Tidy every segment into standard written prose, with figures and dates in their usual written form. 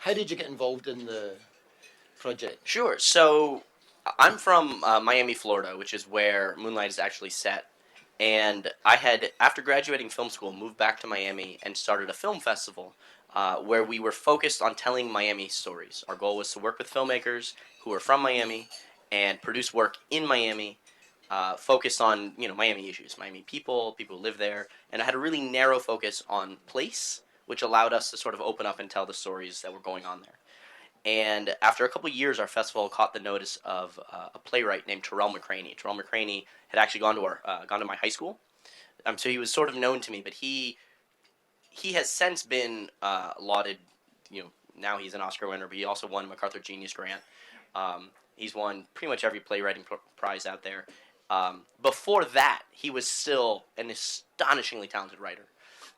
How did you get involved in the project? Sure. So I'm from Miami, Florida, which is where Moonlight is actually set. And I had, after graduating film school, moved back to Miami and started a film festival where we were focused on telling Miami stories. Our goal was to work with filmmakers who are from Miami and produce work in Miami, focused on Miami issues, Miami people, people who live there, and I had a really narrow focus on place, which allowed us to sort of open up and tell the stories that were going on there. And after a couple of years, our festival caught the notice of a playwright named Terrell McCraney. Terrell McCraney had actually gone to my high school, so he was sort of known to me. But he has since been lauded. Now he's an Oscar winner, but he also won a MacArthur Genius Grant. He's won pretty much every playwriting prize out there. Before that, he was still an astonishingly talented writer.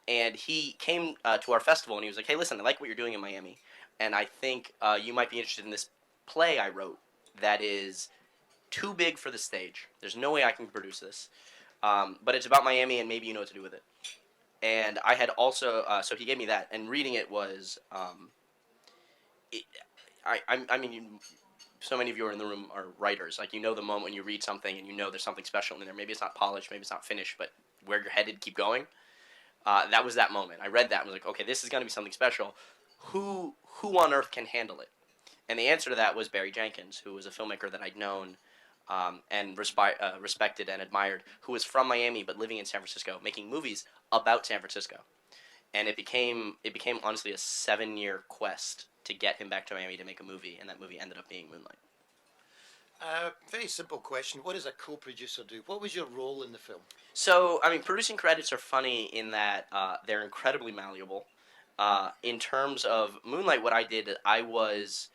And he came to our festival and he was like, "Hey, listen, I like what you're doing in Miami, and I think you might be interested in this play I wrote that is too big for the stage. There's no way I can produce this, but it's about Miami and maybe you know what to do with it." And I had also, so he gave me that, and reading it was, it, I mean, so many of you are in the room are writers. Like, the moment when you read something and there's something special in there. Maybe it's not polished, maybe it's not finished, but where you're headed, keep going. That was that moment. I read that and was like, okay, this is going to be something special. Who on earth can handle it? And the answer to that was Barry Jenkins, who was a filmmaker that I'd known and respected and admired, who was from Miami but living in San Francisco, making movies about San Francisco. And it became honestly a 7-year quest to get him back to Miami to make a movie, and that movie ended up being Moonlight. Very simple question. What does a co-producer do? What was your role in the film? So, I mean, producing credits are funny in that they're incredibly malleable. In terms of Moonlight, what I did, I was,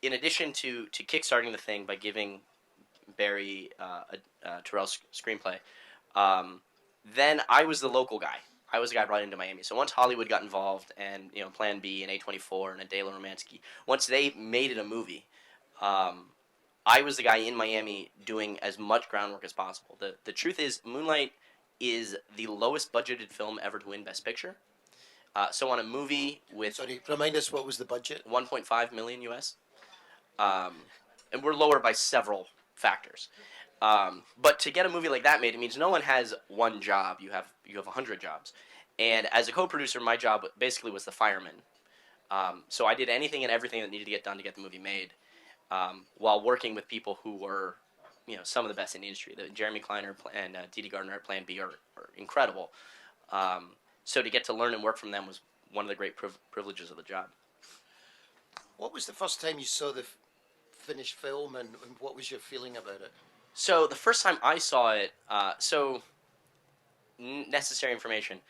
in addition to kickstarting the thing by giving Barry Terrell's screenplay, um, then I was the local guy. I was the guy brought into Miami. So once Hollywood got involved, and Plan B and A24 and Adela Romansky, once they made it a movie, um, I was the guy in Miami doing as much groundwork as possible. The truth is, Moonlight is the lowest budgeted film ever to win Best Picture. So on a movie with Sorry, remind us what was the budget? 1.5 million US, um, and we're lower by several factors. But to get a movie like that made, it means no one has one job. You have 100 jobs, and as a co-producer, my job basically was the fireman. So I did anything and everything that needed to get done to get the movie made, while working with people who were, some of the best in the industry. Jeremy Kleiner and Didi Gardner at Plan B are incredible. Um, so to get to learn and work from them was one of the great privileges of the job. What was the first time you saw the finished film, and what was your feeling about it? So the first time I saw it, necessary information.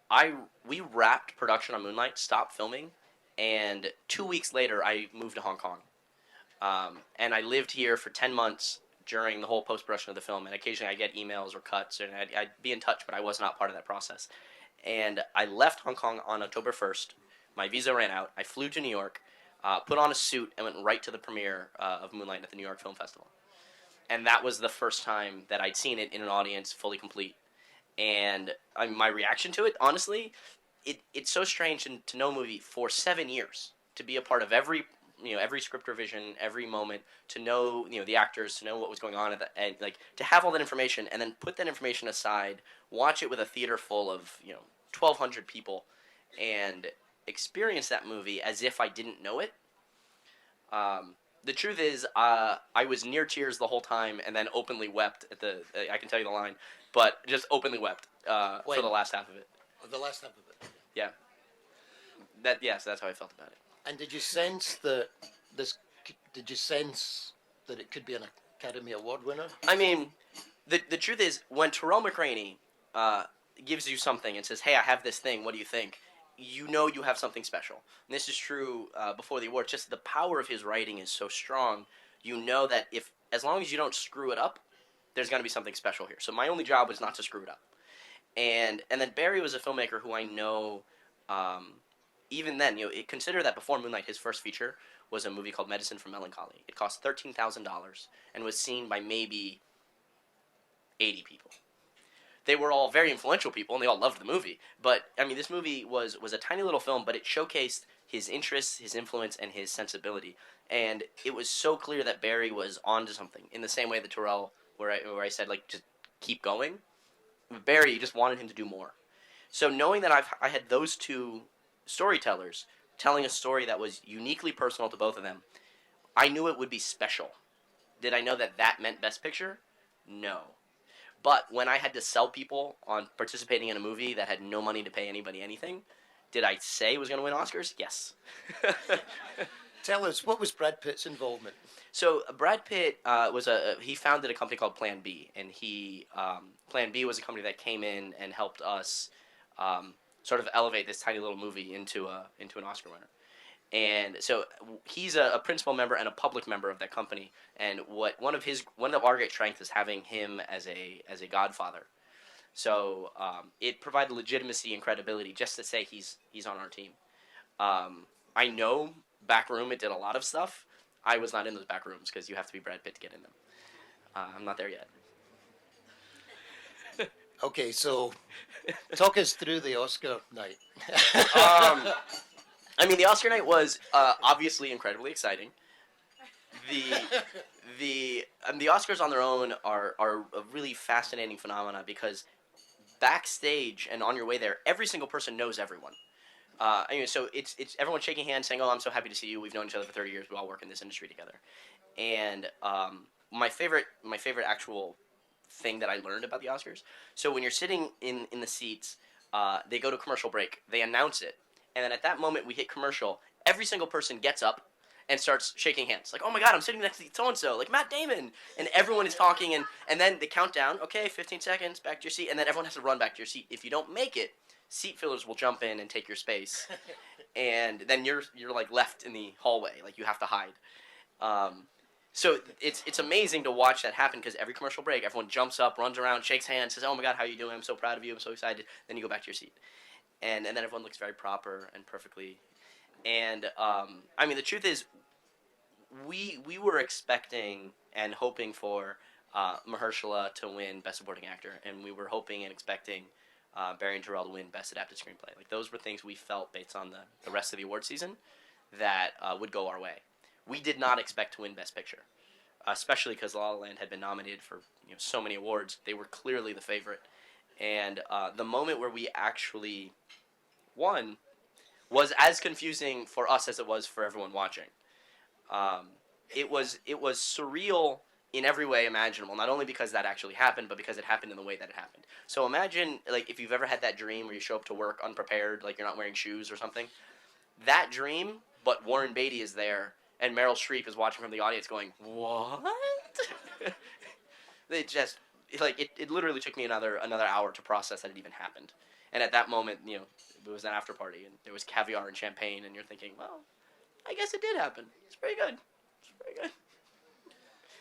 I We wrapped production on Moonlight, stopped filming, and 2 weeks later I moved to Hong Kong. And I lived here for 10 months during the whole post production of the film. And occasionally I get emails or cuts, and I'd be in touch, but I was not part of that process. And I left Hong Kong on October 1st. My visa ran out. I flew to New York, put on a suit, and went right to the premiere of Moonlight at the New York Film Festival. And that was the first time that I'd seen it in an audience fully complete. And my reaction to it, honestly, it's so strange to know a movie for 7 years, to be a part of every script revision, every moment, to know the actors, to know what was going on and like to have all that information and then put that information aside, watch it with a theater full of 1,200 people, and experience that movie as if I didn't know it. The truth is, I was near tears the whole time, and then openly wept at the. I can tell you the line, but just openly wept for the last half of it. Oh, the last half of it. Yeah, so that's how I felt about it. And did you sense that this? Did you sense that it could be an Academy Award winner? I mean, the truth is, when Terrell McCraney uh, gives you something and says, "Hey, I have this thing. What do you think?" You know you have something special. And this is true before the award. Just the power of his writing is so strong. You know that if, as long as you don't screw it up, there's going to be something special here. So my only job was not to screw it up. And then Barry was a filmmaker who I know. Even then, consider that before Moonlight, his first feature was a movie called Medicine for Melancholy. It cost $13,000 and was seen by maybe 80 people. they were all very influential people, and they all loved the movie. But I mean, this movie was a tiny little film, but it showcased his interests, his influence, and his sensibility. And it was so clear that Barry was onto something. In the same way that Terrell, where I said like just keep going, Barry just wanted him to do more. So knowing that I had those two storytellers telling a story that was uniquely personal to both of them, I knew it would be special. Did I know that that meant Best Picture? No. But when I had to sell people on participating in a movie that had no money to pay anybody anything, did I say it was going to win Oscars? Yes. Tell us, what was Brad Pitt's involvement? So Brad Pitt he founded a company called Plan B, and Plan B was a company that came in and helped us sort of elevate this tiny little movie into an Oscar winner. And so he's a principal member and a public member of that company. And one of our great strengths is having him as a godfather. So it provided legitimacy and credibility just to say he's on our team. I know back room it did a lot of stuff. I was not in those back rooms because you have to be Brad Pitt to get in them. I'm not there yet. Okay, so talk us through the Oscar night. I mean, the Oscar night was obviously incredibly exciting. The Oscars on their own are a really fascinating phenomena because backstage and on your way there, every single person knows everyone. So it's everyone shaking hands, saying, "Oh, I'm so happy to see you. We've known each other for 30 years. We all work in this industry together." And my favorite actual thing that I learned about the Oscars. So when you're sitting in the seats, they go to commercial break. They announce it, and then at that moment we hit commercial. Every single person gets up and starts shaking hands. Like, "Oh my God, I'm sitting next to so-and-so, like Matt Damon." And everyone is talking, and then they count down. Okay, 15 seconds, back to your seat. And then everyone has to run back to your seat. If you don't make it, seat fillers will jump in and take your space. And then you're like left in the hallway. Like, you have to hide. So it's amazing to watch that happen because every commercial break, everyone jumps up, runs around, shakes hands, says, "Oh my God, how are you doing? I'm so proud of you. I'm so excited." Then you go back to your seat. And then everyone looks very proper and perfectly. And I mean, the truth is, we were expecting and hoping for Mahershala to win Best Supporting Actor, and we were hoping and expecting Barry and Terrell to win Best Adapted Screenplay. Like, those were things we felt based on the rest of the award season that would go our way. We did not expect to win Best Picture, especially because La La Land had been nominated for so many awards. They were clearly the favorite, and the moment where we actually won was as confusing for us as it was for everyone watching. It was surreal in every way imaginable. Not only because that actually happened, but because it happened in the way that it happened. So imagine, like, if you've ever had that dream where you show up to work unprepared, like you're not wearing shoes or something. That dream, but Warren Beatty is there, and Meryl Streep is watching from the audience, going, "What?" It literally took me another hour to process that it even happened. And at that moment, it was an after party, and there was caviar and champagne, and you're thinking, well, I guess it did happen. It's pretty good.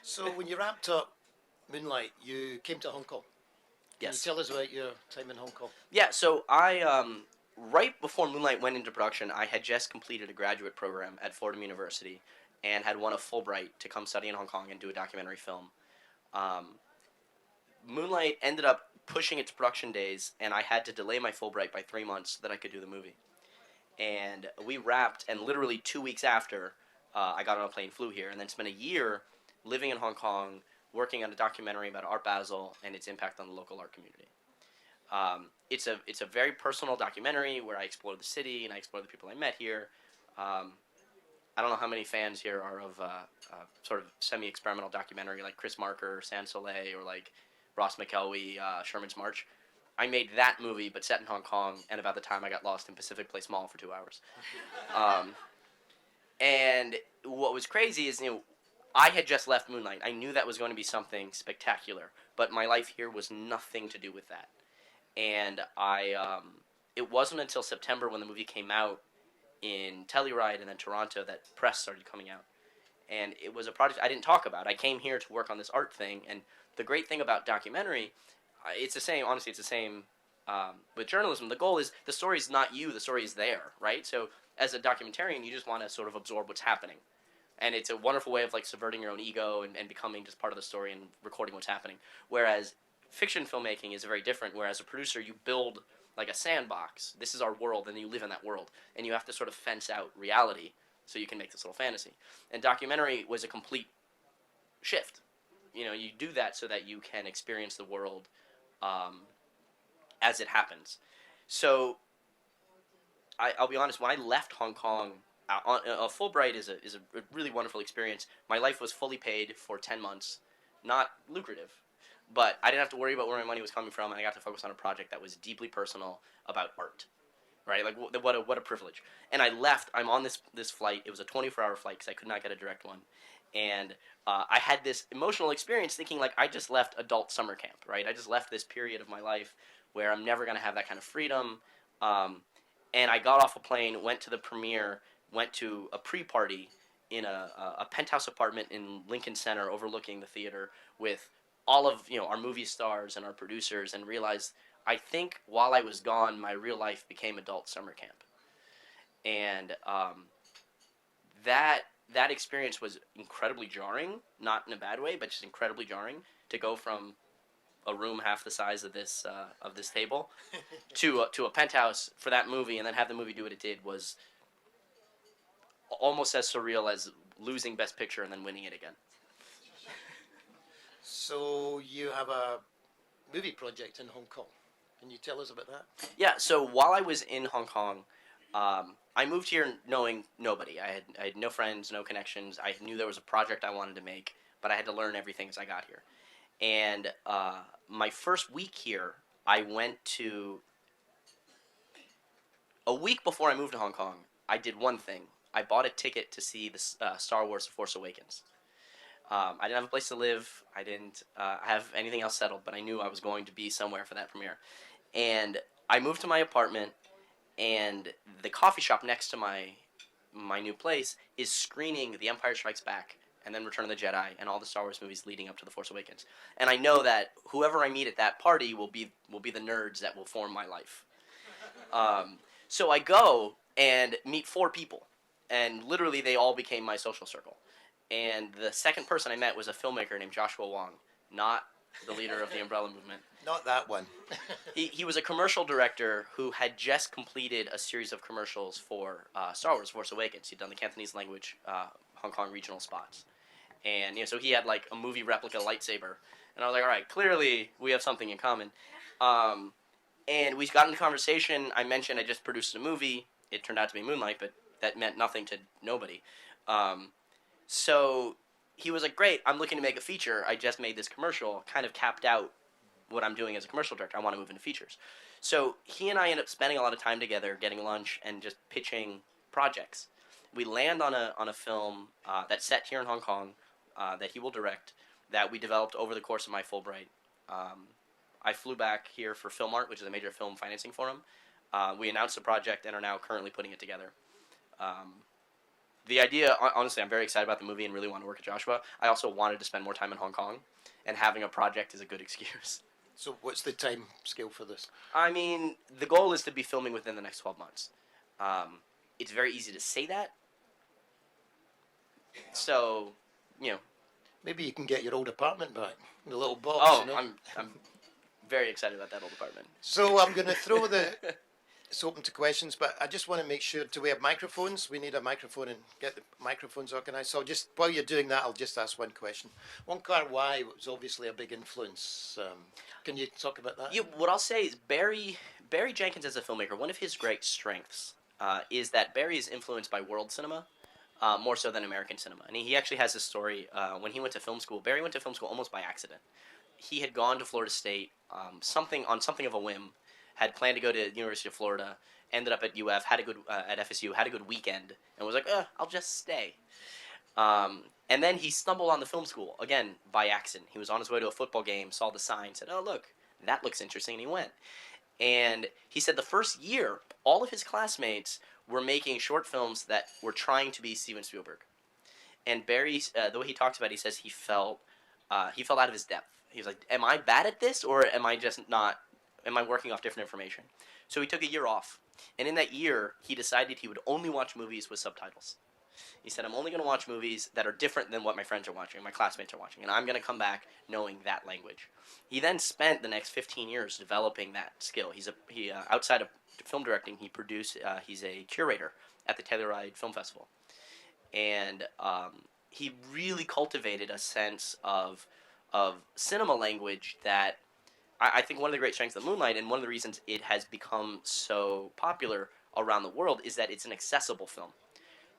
So when you wrapped up Moonlight, you came to Hong Kong. Can Yes. you tell us about your time in Hong Kong? Yeah, so I, right before Moonlight went into production, I had just completed a graduate program at Fordham University and had won a Fulbright to come study in Hong Kong and do a documentary film. Moonlight ended up pushing its production days, and I had to delay my Fulbright by 3 months so that I could do the movie. And we wrapped, and literally 2 weeks after, I got on a plane, flew here, and then spent a year living in Hong Kong, working on a documentary about Art Basel and its impact on the local art community. It's a very personal documentary where I explore the city and I explore the people I met here. I don't know how many fans here are of sort of semi-experimental documentary like Chris Marker, Sans Soleil, or like Ross McElwee, Sherman's March. I made that movie, but set in Hong Kong, and about the time I got lost in Pacific Place Mall for 2 hours. And what was crazy is, I had just left Moonlight. I knew that was going to be something spectacular, but my life here was nothing to do with that. And it wasn't until September when the movie came out in Telluride and then Toronto that press started coming out. And it was a project I didn't talk about. I came here to work on this art thing, and the great thing about documentary, it's the same, honestly, it's the same with journalism. The goal is the story is not you, the story is there, right? So as a documentarian, you just want to sort of absorb what's happening. And it's a wonderful way of like subverting your own ego and becoming just part of the story and recording what's happening. Whereas fiction filmmaking is very different, where as a producer you build like a sandbox. This is our world, and you live in that world, and you have to sort of fence out reality so you can make this little fantasy. And documentary was a complete shift. You do that so that you can experience the world um, as it happens. So I'll be honest. When I left Hong Kong, Fulbright is a really wonderful experience. My life was fully paid for 10 months, not lucrative, but I didn't have to worry about where my money was coming from, and I got to focus on a project that was deeply personal about art. Right, like what a privilege. And I left. I'm on this flight. It was a 24-hour flight because I could not get a direct one, and I had this emotional experience thinking like I just left adult summer camp. Right, I just left this period of my life where I'm never going to have that kind of freedom. Um, and I got off a plane, went to the premiere, went to a pre-party in a penthouse apartment in Lincoln Center overlooking the theater with all of our movie stars and our producers, and realized I think while I was gone, my real life became adult summer camp, and that that experience was incredibly jarring, not in a bad way, but just incredibly jarring to go from a room half the size of this table to a penthouse for that movie, and then have the movie do what it did was almost as surreal as losing Best Picture and then winning it again. So you have a movie project in Hong Kong. Can you tell us about that? Yeah, so while I was in Hong Kong, I moved here knowing nobody. I had no friends, no connections. I knew there was a project I wanted to make, but I had to learn everything as I got here. And my first week here, I went to a week before I moved to Hong Kong. I did one thing. I bought a ticket to see the Star Wars: The Force Awakens. I didn't have a place to live. I didn't have anything else settled, but I knew I was going to be somewhere for that premiere. And I moved to my apartment, and the coffee shop next to my new place is screening The Empire Strikes Back and then Return of the Jedi and all the Star Wars movies leading up to The Force Awakens. And I know that whoever I meet at that party will be the nerds that will form my life. So I go and meet 4 people, and literally they all became my social circle. And the second person I met was a filmmaker named Joshua Wong, not the leader of the Umbrella Movement. Not that one. He was a commercial director who had just completed a series of commercials for Star Wars: Force Awakens. He'd done the Cantonese language Hong Kong regional spots. And so he had like a movie replica lightsaber. And I was like, all right, clearly we have something in common. And we got into conversation. I mentioned I just produced a movie. It turned out to be Moonlight, but that meant nothing to nobody. So he was like, great, I'm looking to make a feature. I just made this commercial, kind of capped out what I'm doing as a commercial director. I want to move into features. So he and I end up spending a lot of time together, getting lunch and just pitching projects. We land on a film that's set here in Hong Kong that he will direct, that we developed over the course of my Fulbright. I flew back here for Film Art, which is a major film financing forum. We announced the project and are now currently putting it together. The idea, honestly, I'm very excited about the movie and really want to work with Joshua. I also wanted to spend more time in Hong Kong, and having a project is a good excuse. So what's the time scale for this? I mean, the goal is to be filming within the next 12 months. It's very easy to say that. So, Maybe you can get your old apartment back, the little box. Oh, I'm very excited about that old apartment. So I'm going to throw it's open to questions, but I just want to make sure, do we have microphones? We need a microphone and get the microphones organised. So just while you're doing that, I'll just ask one question. Wong Kar-wai was obviously a big influence. Can you talk about that? Yeah, what I'll say is Barry Jenkins as a filmmaker, one of his great strengths is that Barry is influenced by world cinema more so than American cinema. And he actually has this story. When he went to film school, Barry went to film school almost by accident. He had gone to Florida State, something of a whim, had planned to go to the University of Florida, ended up at UF, at FSU, had a good weekend, and was like, I'll just stay. And then he stumbled on the film school, again, by accident. He was on his way to a football game, saw the sign, said, oh, look, that looks interesting, and he went. And he said the first year, all of his classmates were making short films that were trying to be Steven Spielberg. And Barry, the way he talks about it, he says he felt out of his depth. He was like, am I bad at this, or am I just not, am I working off different information? So he took a year off. And in that year, he decided he would only watch movies with subtitles. He said, I'm only going to watch movies that are different than what my friends are watching, my classmates are watching, and I'm going to come back knowing that language. He then spent the next 15 years developing that skill. He outside of film directing, he's a curator at the Telluride Film Festival, and he really cultivated a sense of cinema language that I think one of the great strengths of Moonlight, and one of the reasons it has become so popular around the world, is that it's an accessible film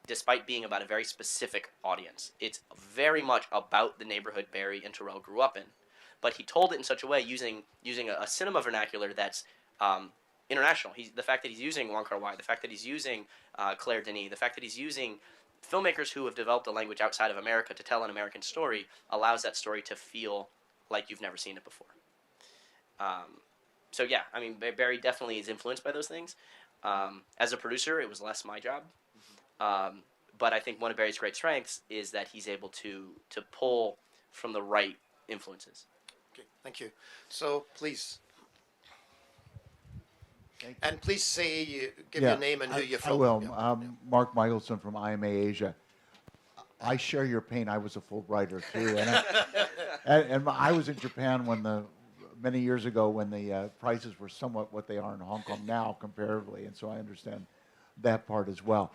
despite being about a very specific audience. It's very much about the neighborhood Barry and Terrell grew up in, but he told it in such a way using a cinema vernacular that's international. The fact that he's using Wong Kar Wai, the fact that he's using Claire Denis, the fact that he's using filmmakers who have developed a language outside of America to tell an American story allows that story to feel like you've never seen it before. So yeah, I mean, Barry definitely is influenced by those things. As a producer, it was less my job. But I think one of Barry's great strengths is that he's able to pull from the right influences. Okay, thank you. So please, Thank you. and please give Yeah, your name and who you're I from. will. Yeah. Mark Michelson from IMA Asia. I share your pain. I was a Fulbrighter too, and I was in Japan many years ago when the prices were somewhat what they are in Hong Kong now, comparatively, and so I understand that part as well.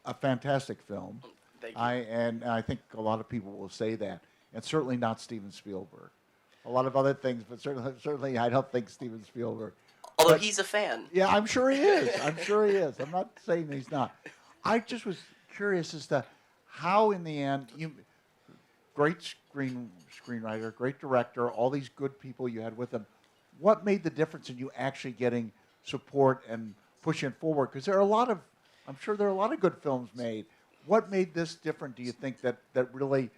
A fantastic film. Thank you. I think a lot of people will say that, and certainly not Steven Spielberg. A lot of other things, but certainly I don't think Steven Spielberg. Although But- he's a fan. Yeah, I'm sure he is. I'm sure he is. I'm not saying he's not. I just was curious as to how, in the end, great screenwriter, great director, all these good people you had with him. What made the difference in you actually getting support and pushing it forward? Because I'm sure there are a lot of good films made. What made this different, do you think, that really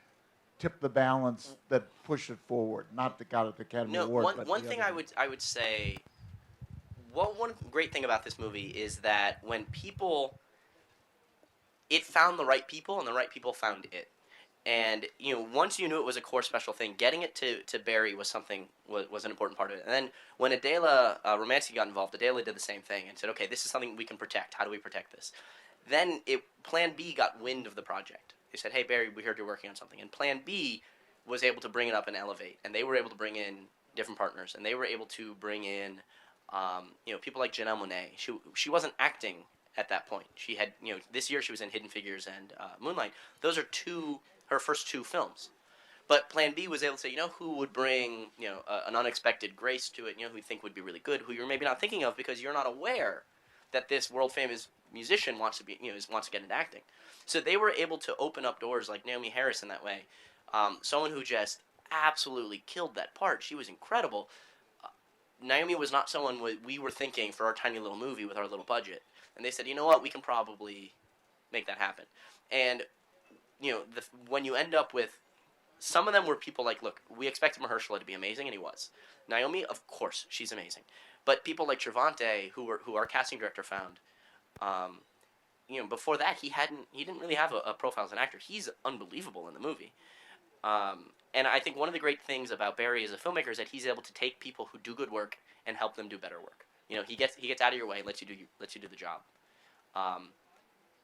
tipped the balance, that pushed it forward? Not that got it the Academy No, Award. but one the thing other I would say. One great thing about this movie is that when it found the right people, and the right people found it. And once you knew it was a core special thing, getting it to Barry was an important part of it. And then when Adela Romanski got involved, Adela did the same thing and said, "Okay, this is something we can protect. How do we protect this?" Then Plan B got wind of the project. They said, "Hey Barry, we heard you're working on something." And Plan B was able to bring it up and elevate, and they were able to bring in different partners, and they were able to bring in people like Janelle Monáe. She wasn't acting at that point. She had this year she was in Hidden Figures and Moonlight. Those are her first two films. But Plan B was able to say, who would bring, an unexpected grace to it, who you think would be really good, who you're maybe not thinking of because you're not aware that this world famous musician wants to get into acting. So they were able to open up doors like Naomi Harris in that way. Someone who just absolutely killed that part. She was incredible. Naomi was not someone we were thinking for our tiny little movie with our little budget. And they said, you know what, we can probably make that happen. And when you end up with, some of them were people like, look, we expected Mahershala to be amazing, and he was. Naomi, of course, she's amazing. But people like Trevante, who our casting director found, before that he didn't really have a profile as an actor. He's unbelievable in the movie. And I think one of the great things about Barry as a filmmaker is that he's able to take people who do good work and help them do better work. He gets out of your way and lets you do the job.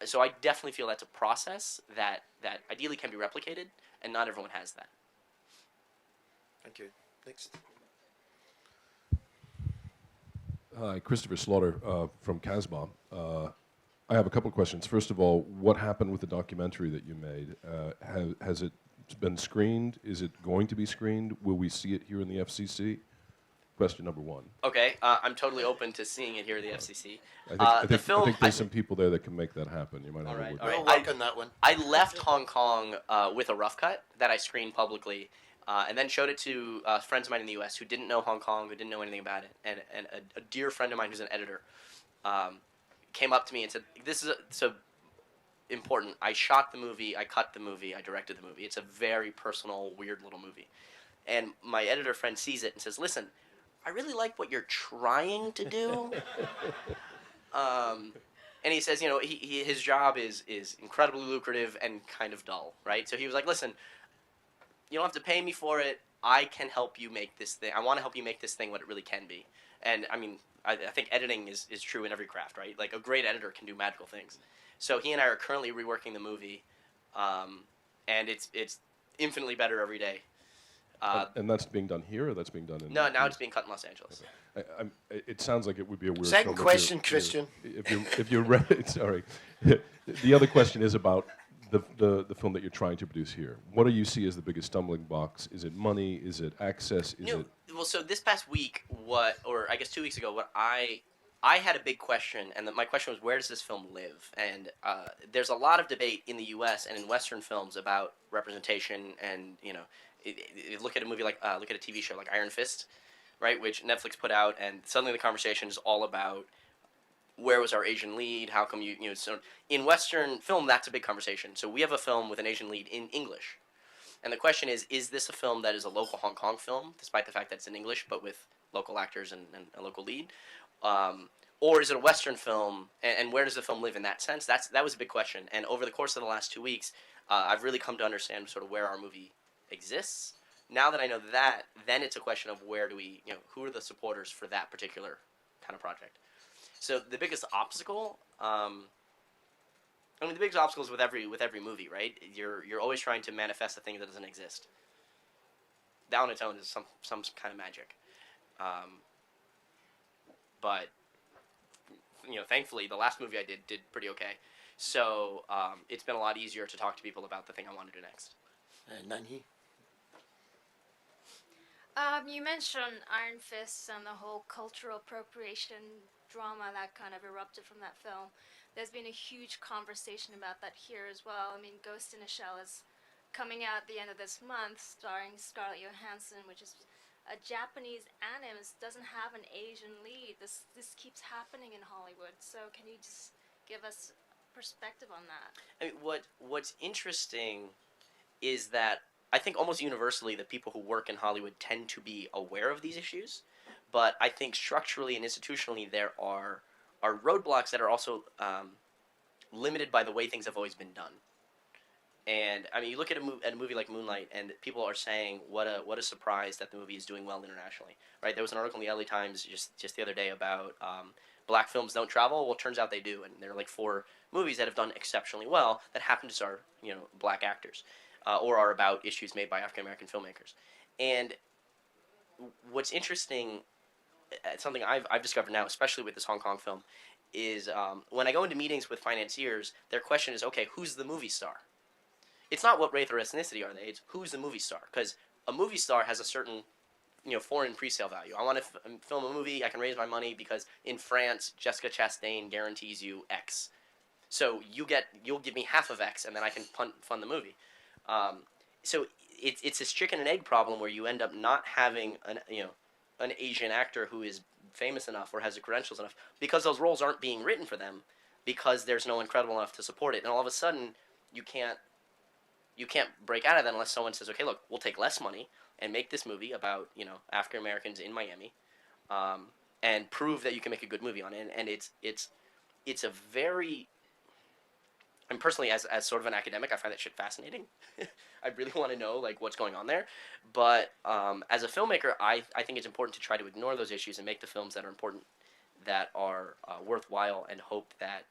So I definitely feel that's a process that ideally can be replicated, and not everyone has that. Thank you. Next. Hi, Christopher Slaughter from Casbah. I have a couple of questions. First of all, what happened with the documentary that you made? Has it been screened? Is it going to be screened? Will we see it here in the FCC? Question number one. Okay, I'm totally open to seeing it here at the FCC. I think there's some people there that can make that happen. You might have a word. We'll work on that one. I left Hong Kong with a rough cut that I screened publicly, and then showed it to friends of mine in the U.S. who didn't know Hong Kong, who didn't know anything about it. And a dear friend of mine who's an editor came up to me and said, "This is so important. I shot the movie, I cut the movie, I directed the movie. It's a very personal, weird little movie." And my editor friend sees it and says, "Listen, I really like what you're trying to do." And he says, his job is incredibly lucrative and kind of dull, right? So he was like, "Listen, you don't have to pay me for it. I can help you make this thing. I want to help you make this thing what it really can be." And I mean, I think editing is true in every craft, right? Like a great editor can do magical things. So he and I are currently reworking the movie, and it's infinitely better every day. And that's being done here, or that's being done in? No, now it's being cut in Los Angeles. It sounds like it would be a weird. Second film question, Christian. If you're ready, sorry. The other question is about the film that you're trying to produce here. What do you see as the biggest stumbling blocks? Is it money? Is it access? Is it? Well, so this past week, or I guess 2 weeks ago, what I had a big question, and my question was, where does this film live? And there's a lot of debate in the U.S. and in Western films about representation, and look at a movie like look at a TV show like Iron Fist, right, which Netflix put out, and suddenly the conversation is all about where was our Asian lead? How come so in Western film that's a big conversation. So we have a film with an Asian lead in English. And the question is this a film that is a local Hong Kong film, despite the fact that it's in English, but with local actors and a local lead? Or is it a Western film, and where does the film live in that sense? That was a big question. And over the course of the last 2 weeks, I've really come to understand sort of where our movie exists. Now that I know that, then it's a question of where do we, who are the supporters for that particular kind of project? So the biggest obstacle, the biggest obstacle is with every movie, right? You're always trying to manifest a thing that doesn't exist. That on its own is some kind of magic. But thankfully, the last movie I did pretty okay. So it's been a lot easier to talk to people about the thing I want to do next. Nanhi? You mentioned Iron Fist and the whole cultural appropriation drama that kind of erupted from that film. There's been a huge conversation about that here as well. I mean, Ghost in a Shell is coming out at the end of this month, starring Scarlett Johansson, which is a Japanese anime. It doesn't have an Asian lead. This keeps happening in Hollywood. So can you just give us perspective on that? I mean, what's interesting is that I think almost universally the people who work in Hollywood tend to be aware of these issues, but I think structurally and institutionally there are roadblocks that are also limited by the way things have always been done. And I mean, you look at a movie like Moonlight, and people are saying what a surprise that the movie is doing well internationally, right? There was an article in the LA Times just the other day about black films don't travel. Well, it turns out they do, and there are like 4 movies that have done exceptionally well that happen to star black actors. Or are about issues made by African American filmmakers. And what's interesting, something I've discovered now, especially with this Hong Kong film, is when I go into meetings with financiers, their question is, okay, who's the movie star? It's not what race or ethnicity are they, it's who's the movie star. Because a movie star has a certain foreign pre-sale value. I want to film a movie, I can raise my money because in France, Jessica Chastain guarantees you X. So you'll give me half of X, and then I can fund the movie. So it's this chicken and egg problem where you end up not having an Asian actor who is famous enough or has the credentials enough because those roles aren't being written for them because there's no one credible enough to support it, and all of a sudden you can't break out of that unless someone says, okay, look, we'll take less money and make this movie about African Americans in Miami, and prove that you can make a good movie on it. And it's a very And personally, as sort of an academic, I find that shit fascinating. I really want to know what's going on there. But as a filmmaker, I think it's important to try to ignore those issues and make the films that are important, that are worthwhile, and hope that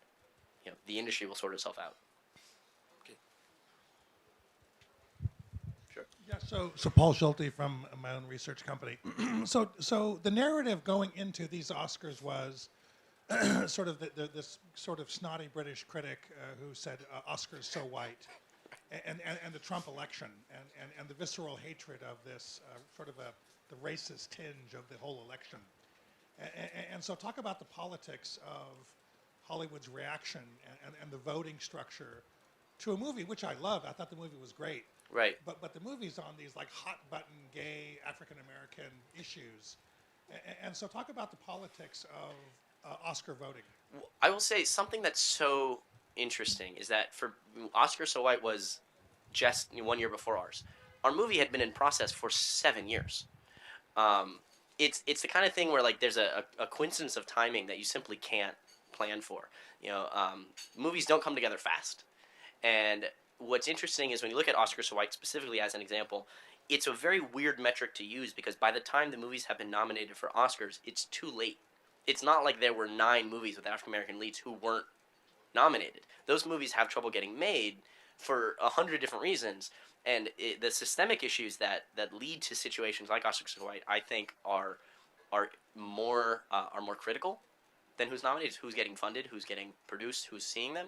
the industry will sort itself out. Okay. Sure. Yeah. So Paul Schulte from my own research company. So the narrative going into these Oscars was sort of this sort of snotty British critic who said Oscars so white, and the Trump election, and the visceral hatred of this sort of the racist tinge of the whole election, and so talk about the politics of Hollywood's reaction and the voting structure to a movie which I love. I thought the movie was great. Right. But the movie's on these hot button gay African American issues, and so talk about the politics of Oscar voting. I will say something that's so interesting is that for Oscar So White was just 1 year before ours. Our movie had been in process for 7 years. It's the kind of thing where there's a coincidence of timing that you simply can't plan for. Movies don't come together fast. And what's interesting is when you look at Oscar So White specifically as an example, it's a very weird metric to use because by the time the movies have been nominated for Oscars, it's too late. it's not like there were 9 movies with African American leads who weren't nominated. Those movies have trouble getting made for 100 different reasons, and the systemic issues that lead to situations like Oscar So White, I think, are more critical than who's nominated, who's getting funded, who's getting produced, who's seeing them.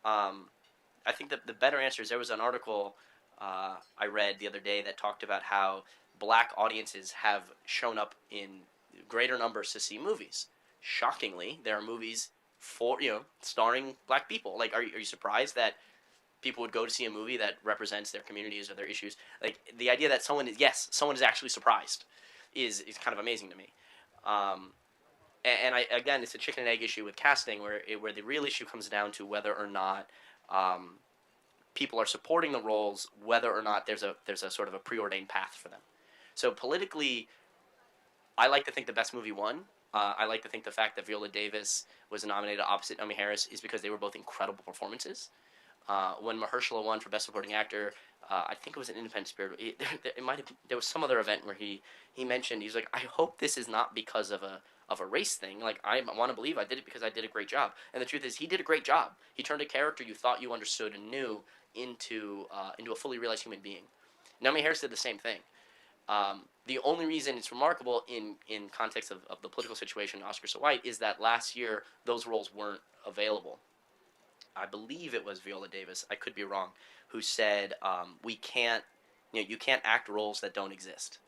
I think that the better answer is there was an article I read the other day that talked about how black audiences have shown up in greater numbers to see movies. Shockingly, there are movies starring black people. Like, are you surprised that people would go to see a movie that represents their communities or their issues? Like, the idea that someone is actually surprised is kind of amazing to me. And again, it's a chicken and egg issue with casting, where the real issue comes down to whether or not people are supporting the roles, whether or not there's a sort of a preordained path for them. So politically, I like to think the best movie won. I like to think the fact that Viola Davis was nominated opposite Naomi Harris is because they were both incredible performances. When Mahershala won for Best Supporting Actor, I think it was an Independent Spirit. There was some other event where he mentioned, he's like, I hope this is not because of a race thing. Like, I want to believe I did it because I did a great job. And the truth is, he did a great job. He turned a character you thought you understood and knew into a fully realized human being. Naomi Harris did the same thing. The only reason it's remarkable in context of the political situation in Oscar So White is that last year those roles weren't available. I believe it was Viola Davis, I could be wrong, who said, you can't act roles that don't exist.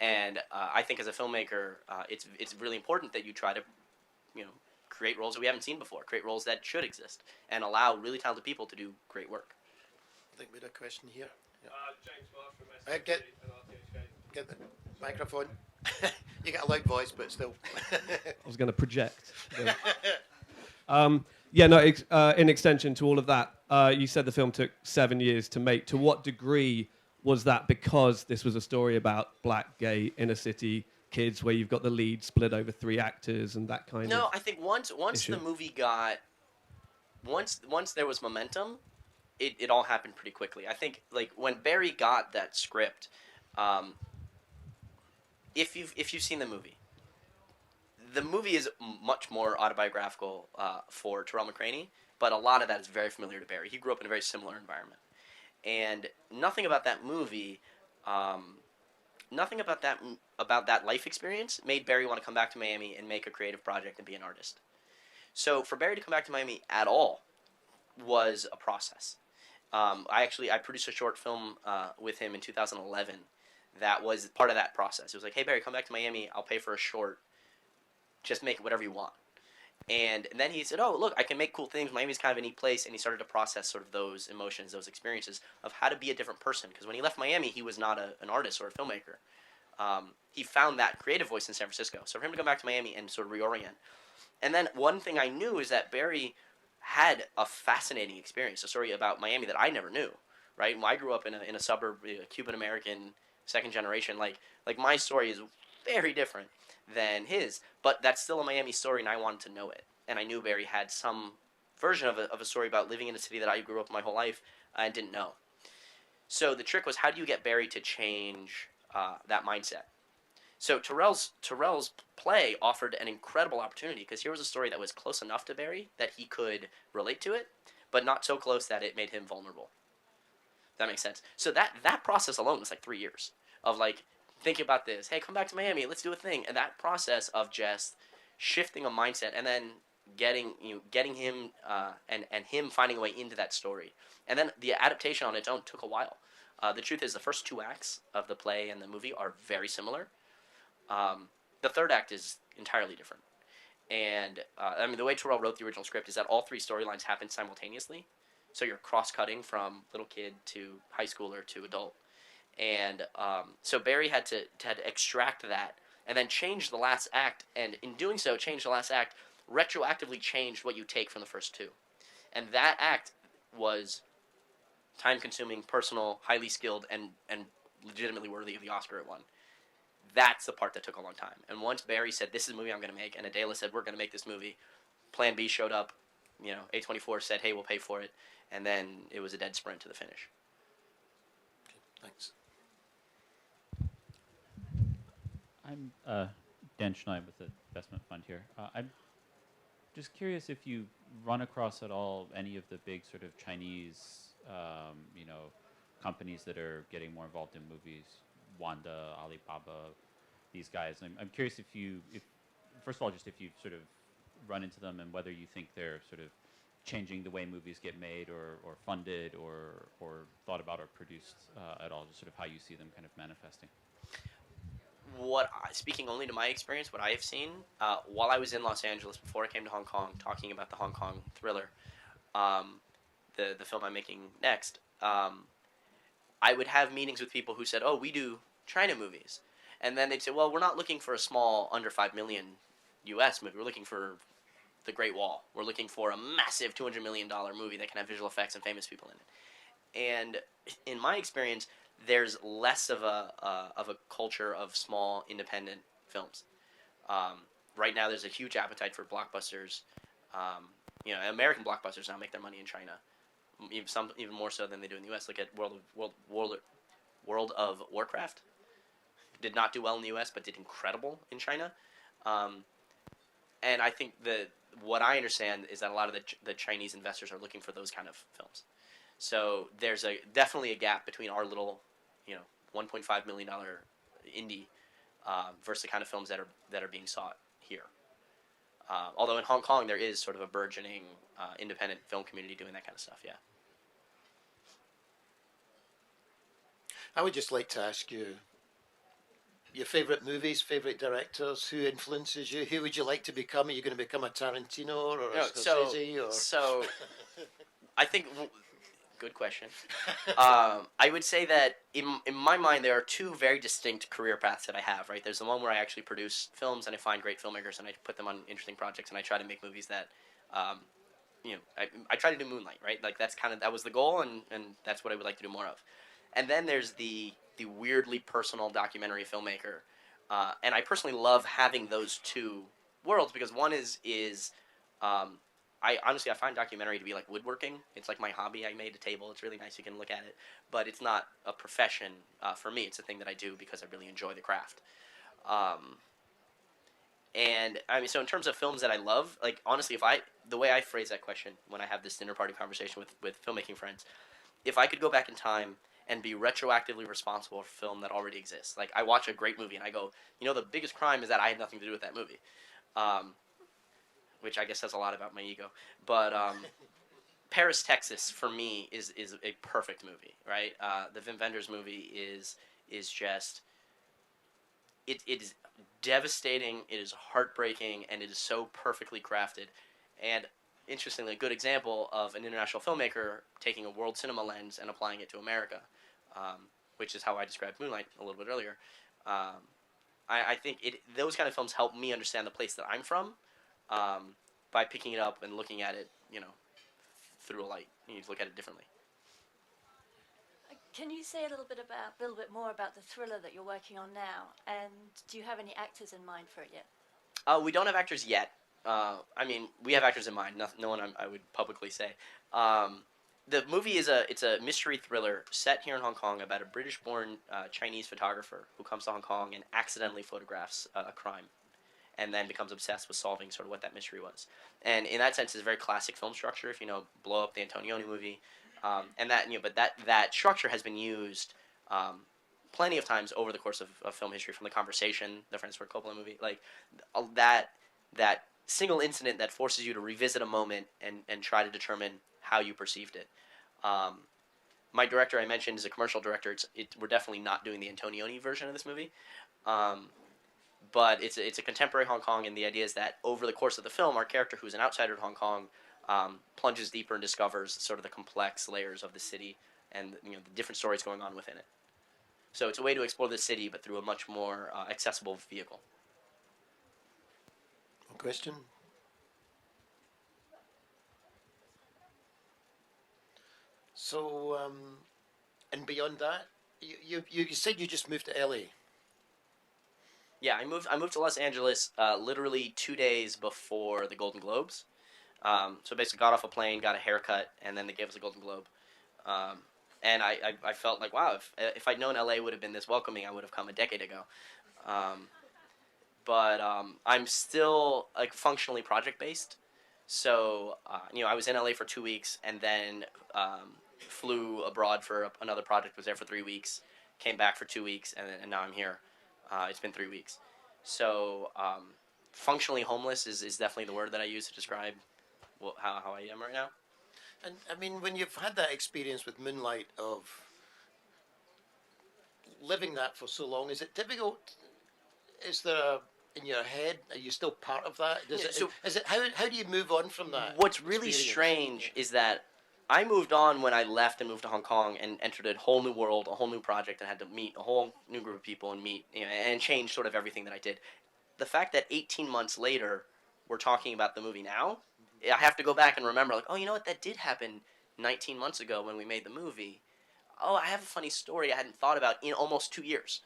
And I think as a filmmaker, it's really important that you try to, create roles that we haven't seen before, create roles that should exist, and allow really talented people to do great work. I think we had a question here. Yeah. James Marsh from SCG Get the microphone. You got a loud voice, but still. I was going to project. In extension to all of that, you said the film took 7 years to make. To what degree was that because this was a story about black, gay, inner city kids where you've got the lead split over 3 actors and that kind of No, I think once issue? the movie once there was momentum, it all happened pretty quickly. I think, like, when Barry got that script, if you've seen the movie is much more autobiographical for Terrell McCraney, but a lot of that is very familiar to Barry. He grew up in a very similar environment, and nothing about that movie, about that life experience made Barry want to come back to Miami and make a creative project and be an artist. So for Barry to come back to Miami at all was a process. I produced a short film with him in 2011 that was part of that process. It was like, hey, Barry, come back to Miami. I'll pay for a short. Just make it whatever you want. And then he said, oh, look, I can make cool things. Miami's kind of a neat place. And he started to process sort of those emotions, those experiences of how to be a different person. Because when he left Miami, he was not an artist or a filmmaker. He found that creative voice in San Francisco. So for him to come back to Miami and sort of reorient. And then one thing I knew is that Barry had a fascinating experience, a story about Miami that I never knew, right? When I grew up in a suburb, Cuban-American, second generation, like my story is very different than his, but that's still a Miami story, and I wanted to know it. And I knew Barry had some version of a story about living in a city that I grew up my whole life and didn't know. So the trick was, how do you get Barry to change that mindset? So Terrell's play offered an incredible opportunity, because here was a story that was close enough to Barry that he could relate to it, but not so close that it made him vulnerable. That makes sense. So that process alone was like 3 years of like thinking about this. Hey, come back to Miami. Let's do a thing. And that process of just shifting a mindset and then getting him and him finding a way into that story. And then the adaptation on its own took a while. The truth is, the first 2 acts of the play and the movie are very similar. The third act is entirely different. And the way Terrell wrote the original script is that all 3 storylines happen simultaneously. So you're cross-cutting from little kid to high schooler to adult. And so Barry had to extract that and then change the last act. And in doing so, change the last act, retroactively changed what you take from the first 2. And that act was time-consuming, personal, highly skilled, and legitimately worthy of the Oscar it won. That's the part that took a long time. And once Barry said, this is a movie I'm going to make, and Adela said, we're going to make this movie, Plan B showed up, A24 said, hey, we'll pay for it, and then it was a dead sprint to the finish. Okay, thanks. I'm Dan Schneider with the investment fund here. I'm just curious if you run across at all any of the big sort of Chinese, companies that are getting more involved in movies, Wanda, Alibaba, these guys. I'm curious if first of all, just if you sort of run into them and whether you think they're sort of changing the way movies get made or funded or thought about or produced at all, just sort of how you see them kind of manifesting. Speaking only to my experience, what I have seen while I was in Los Angeles before I came to Hong Kong, talking about the Hong Kong thriller, the film I'm making next, I would have meetings with people who said, "Oh, we do China movies," and then they'd say, "Well, we're not looking for a small under 5 million U.S. movie. We're looking for The Great Wall. We're looking for a massive $200 million movie that can have visual effects and famous people in it." And in my experience, there's less of a culture of small independent films. Right now, there's a huge appetite for blockbusters. American blockbusters now make their money in China, even more so than they do in the U.S. Look at World of Warcraft. Did not do well in the U.S., but did incredible in China. And I think what I understand is that a lot of the Chinese investors are looking for those kind of films. So there's definitely a gap between our little, $1.5 million indie versus the kind of films that are being sought here. Although in Hong Kong there is sort of a burgeoning independent film community doing that kind of stuff. Yeah. I would just like to ask you your favorite movies, favorite directors, who influences you? Who would you like to become? Are you going to become a Tarantino or a Scorsese? So I think good question. I would say that in my mind there are two very distinct career paths that I have. Right, there's the one where I actually produce films and I find great filmmakers and I put them on interesting projects and I try to make movies that, I try to do Moonlight. Right, like that was the goal and that's what I would like to do more of. And then there's the weirdly personal documentary filmmaker, and I personally love having those two worlds because one is I find documentary to be like woodworking. It's like my hobby. I made a table. It's really nice. You can look at it, but it's not a profession for me. It's a thing that I do because I really enjoy the craft. And I mean, so in terms of films that I love, like honestly, the way I phrase that question when I have this dinner party conversation with filmmaking friends, if I could go back in time and be retroactively responsible for a film that already exists. Like, I watch a great movie and I go, the biggest crime is that I had nothing to do with that movie. Which I guess says a lot about my ego. But Paris, Texas, for me, is a perfect movie, right? The Wim Wenders movie is just... It is devastating, it is heartbreaking, and it is so perfectly crafted. And interestingly, a good example of an international filmmaker taking a world cinema lens and applying it to America, which is how I described Moonlight a little bit earlier. I think those kind of films help me understand the place that I'm from by picking it up and looking at it, through a light. You need to look at it differently. Can you say a little bit more about the thriller that you're working on now? And do you have any actors in mind for it yet? We don't have actors yet. We have actors in mind. No one I would publicly say. The movie it's a mystery thriller set here in Hong Kong about a British-born Chinese photographer who comes to Hong Kong and accidentally photographs a crime, and then becomes obsessed with solving sort of what that mystery was. And in that sense, it's a very classic film structure. If Blow Up the Antonioni movie, and that but that structure has been used plenty of times over the course of film history, from The Conversation, the Francis Ford Coppola movie, like that single incident that forces you to revisit a moment and try to determine how you perceived it. My director I mentioned is a commercial director. We're definitely not doing the Antonioni version of this movie, but it's a contemporary Hong Kong, and the idea is that over the course of the film, our character, who's an outsider to Hong Kong, plunges deeper and discovers sort of the complex layers of the city and the different stories going on within it. So it's a way to explore the city, but through a much more accessible vehicle. Question? So, and beyond that, you said you just moved to LA. Yeah, I moved to Los Angeles literally 2 days before the Golden Globes. So basically got off a plane, got a haircut, and then they gave us a Golden Globe. And I felt like, wow, if I'd known LA would have been this welcoming, I would have come a decade ago. but I'm still like functionally project based. So I was in LA for 2 weeks, and then flew abroad for another project. Was there for 3 weeks, came back for 2 weeks, and now I'm here. It's been 3 weeks. So functionally homeless is definitely the word that I use to describe how I am right now. And I mean, when you've had that experience with Moonlight of living that for so long, is it difficult? Is there in your head? Are you still part of that? Yeah, so is it how do you move on from that? what's really experience? strange is that I moved on when I left and moved to Hong Kong and entered a whole new world, a whole new project, and had to meet a whole new group of people and and change sort of everything that I did. The fact that 18 months later we're talking about the movie now, I have to go back and remember, like, oh, you know what, that did happen 19 months ago when we made the movie. Oh, I have a funny story I hadn't thought about in almost 2 years.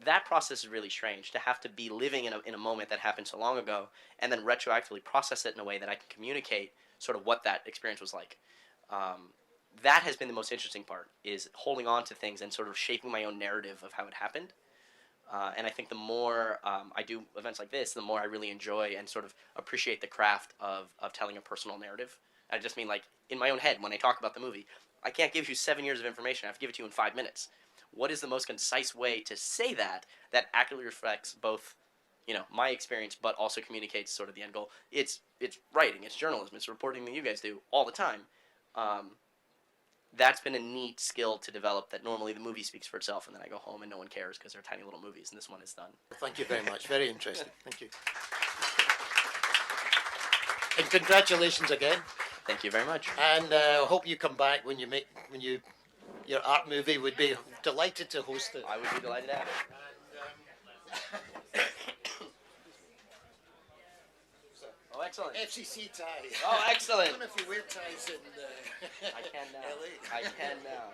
That process is really strange, to have to be living in a moment that happened so long ago and then retroactively process it in a way that I can communicate sort of what that experience was like. That has been the most interesting part, is holding on to things and sort of shaping my own narrative of how it happened. And I think the more I do events like this, the more I really enjoy and sort of appreciate the craft of telling a personal narrative. I just mean, like, in my own head, when I talk about the movie, I can't give you 7 years of information. I have to give it to you in 5 minutes. What is the most concise way to say that accurately reflects both, my experience, but also communicates sort of the end goal? It's writing, it's journalism, it's reporting that you guys do all the time. That's been a neat skill to develop, that normally the movie speaks for itself, and then I go home and no one cares because they're tiny little movies, and this one is done. Thank you very much. Very interesting. Thank you. And congratulations again. Thank you very much. And I hope you come back when your art movie. Would be delighted to host it. I would be delighted to have it. Oh, excellent. FCC tie. Oh, excellent. I don't know if you wear ties in I can now. LA. I can now.